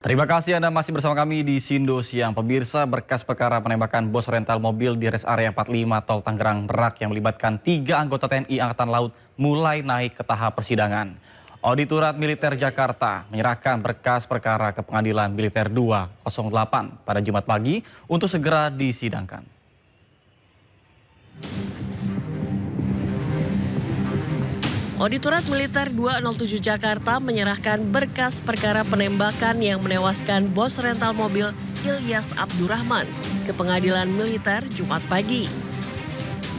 Terima kasih Anda masih bersama kami di Sindo Siang. Pemirsa, berkas perkara penembakan bos rental mobil di res area 45 Tol Tangerang Merak yang melibatkan 3 anggota TNI Angkatan Laut mulai naik ke tahap persidangan. Auditorat Militer Jakarta menyerahkan berkas perkara ke Pengadilan Militer 208 pada Jumat pagi untuk segera disidangkan. Auditorat Militer 207 Jakarta menyerahkan berkas perkara penembakan yang menewaskan bos rental mobil Ilyas Abdurrahman ke Pengadilan Militer Jumat pagi.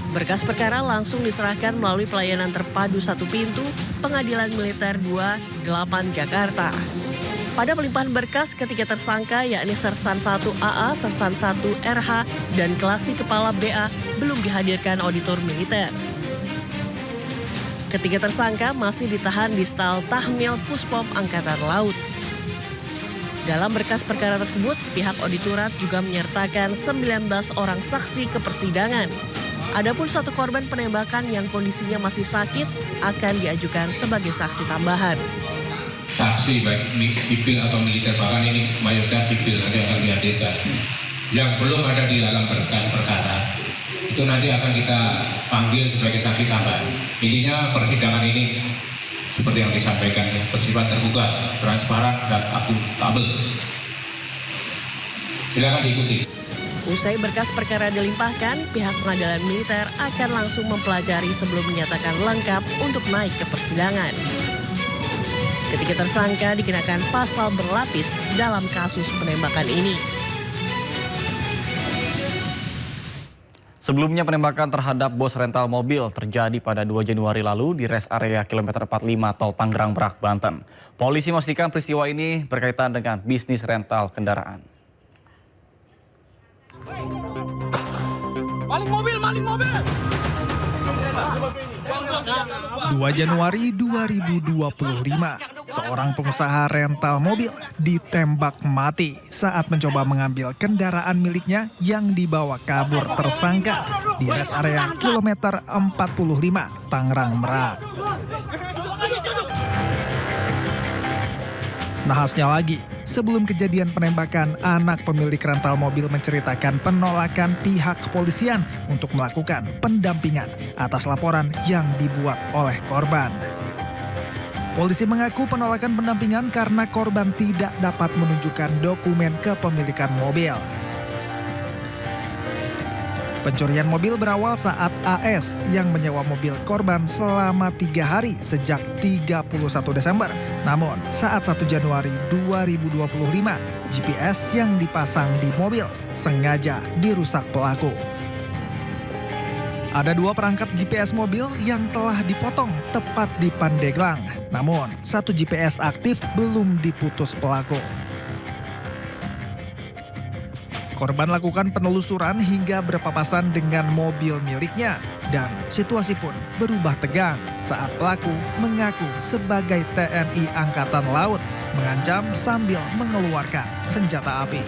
Berkas perkara langsung diserahkan melalui pelayanan terpadu satu pintu Pengadilan Militer 28 Jakarta. Pada pelimpahan berkas, ketiga tersangka yakni Sersan 1 AA, Sersan 1 RH, dan Klasi Kepala BA belum dihadirkan auditor militer. Ketiga tersangka masih ditahan di stal Tahmil Puspom Angkatan Laut. Dalam berkas perkara tersebut, pihak auditorat juga menyertakan 19 orang saksi ke persidangan. Adapun satu korban penembakan yang kondisinya masih sakit akan diajukan sebagai saksi tambahan. Saksi baik sipil atau militer, bahkan ini mayoritas sipil nanti akan dihadirkan. Yang belum ada di dalam berkas perkara itu nanti akan kita panggil sebagai saksi tambahan. Intinya persidangan ini seperti yang disampaikan, bersifat terbuka, transparan, dan akuntabel. Silakan diikuti. Usai berkas perkara dilimpahkan, pihak pengadilan militer akan langsung mempelajari sebelum menyatakan lengkap untuk naik ke persidangan. Ketiga tersangka dikenakan pasal berlapis dalam kasus penembakan ini. Sebelumnya penembakan terhadap bos rental mobil terjadi pada 2 Januari lalu di res area kilometer 45 Tol Tangerang Merak, Banten. Polisi memastikan peristiwa ini berkaitan dengan bisnis rental kendaraan. Maling mobil! 2 Januari 2025, seorang pengusaha rental mobil ditembak mati saat mencoba mengambil kendaraan miliknya yang dibawa kabur tersangka di res area kilometer 45 Tangerang Merak. Nahasnya lagi, sebelum kejadian penembakan, anak pemilik rental mobil menceritakan penolakan pihak kepolisian untuk melakukan pendampingan atas laporan yang dibuat oleh korban. Polisi mengaku penolakan pendampingan karena korban tidak dapat menunjukkan dokumen kepemilikan mobil. Pencurian mobil berawal saat AS yang menyewa mobil korban selama 3 hari sejak 31 Desember. Namun saat 1 Januari 2025, GPS yang dipasang di mobil sengaja dirusak pelaku. Ada 2 perangkat GPS mobil yang telah dipotong tepat di Pandeglang. Namun, 1 GPS aktif belum diputus pelaku. Korban lakukan penelusuran hingga berpapasan dengan mobil miliknya. Dan situasi pun berubah tegang saat pelaku mengaku sebagai TNI Angkatan Laut mengancam sambil mengeluarkan senjata api.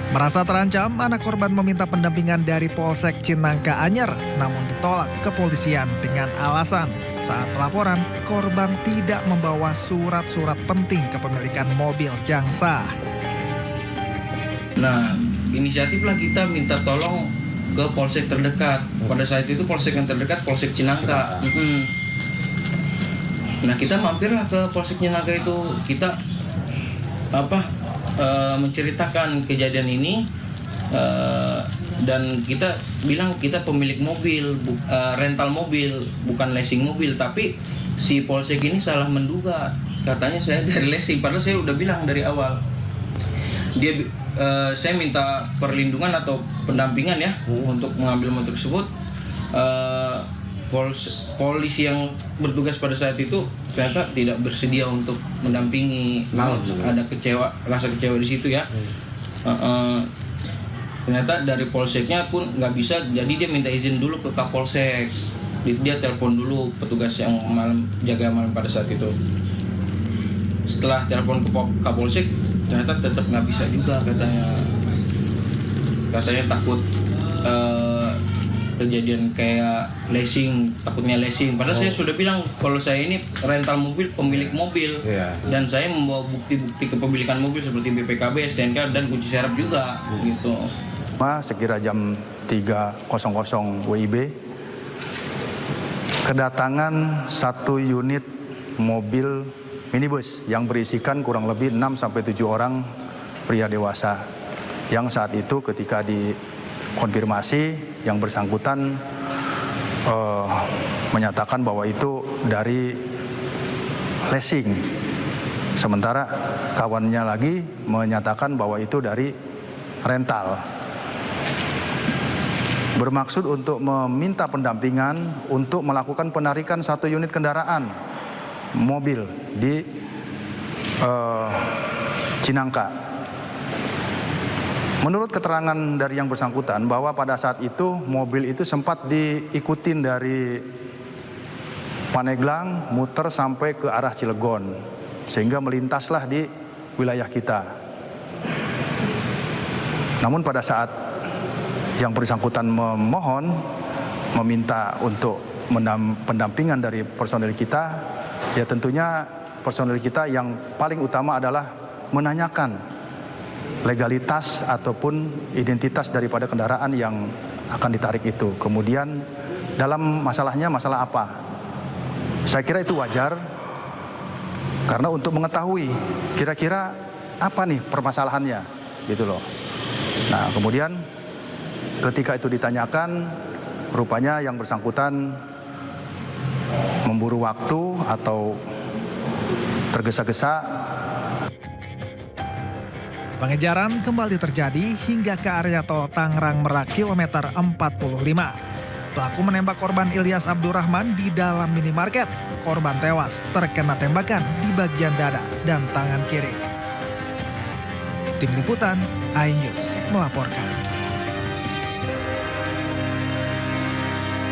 Merasa terancam, anak korban meminta pendampingan dari Polsek Cinangka Anyer, namun ditolak kepolisian dengan alasan saat pelaporan korban tidak membawa surat-surat penting kepemilikan mobil yang sah. Nah, inisiatiflah kita minta tolong ke polsek terdekat. Pada saat itu polsek yang terdekat Polsek Cinangka. Nah, kita mampirlah ke Polsek Cinangka itu. Kita menceritakan kejadian ini dan kita bilang kita pemilik mobil, rental mobil, bukan leasing mobil. Tapi si polsek ini salah menduga. Katanya saya dari leasing, padahal saya udah bilang dari awal. Saya minta perlindungan atau pendampingan ya untuk mengambil motor tersebut. Polisi yang bertugas pada saat itu ternyata tidak bersedia untuk mendampingi. Ada rasa kecewa di situ ya. Ternyata dari polseknya pun nggak bisa, jadi dia minta izin dulu ke Kapolsek. Dia telepon dulu petugas yang jaga malam pada saat itu. Setelah telepon ke Kapolsek, ternyata tetap nggak bisa juga, katanya takut kejadian kayak leasing, takutnya leasing. Padahal saya sudah bilang kalau saya ini rental mobil, pemilik mobil, dan saya membawa bukti-bukti kepemilikan mobil seperti BPKB, STNK, dan kunci serep juga, gitu. Sekira jam 3.00 WIB, kedatangan satu unit mobil minibus yang berisikan kurang lebih 6-7 orang pria dewasa, yang saat itu ketika dikonfirmasi yang bersangkutan menyatakan bahwa itu dari leasing, sementara kawannya lagi menyatakan bahwa itu dari rental. Bermaksud untuk meminta pendampingan untuk melakukan penarikan satu unit kendaraan mobil di Cinangka. Menurut keterangan dari yang bersangkutan bahwa pada saat itu mobil itu sempat diikutin dari Paneglang muter sampai ke arah Cilegon, sehingga melintaslah di wilayah kita. Namun pada saat yang bersangkutan meminta untuk pendampingan dari personel kita, ya tentunya personel kita yang paling utama adalah menanyakan legalitas ataupun identitas daripada kendaraan yang akan ditarik itu. Kemudian dalam masalahnya masalah apa? Saya kira itu wajar karena untuk mengetahui kira-kira apa nih permasalahannya, gitu loh. Nah, kemudian ketika itu ditanyakan, rupanya yang bersangkutan memburu waktu atau tergesa-gesa. Pengejaran kembali terjadi hingga ke area tol Tangerang Merak kilometer 45. Pelaku menembak korban Ilyas Abdurrahman di dalam minimarket. Korban tewas terkena tembakan di bagian dada dan tangan kiri. Tim Liputan iNews melaporkan.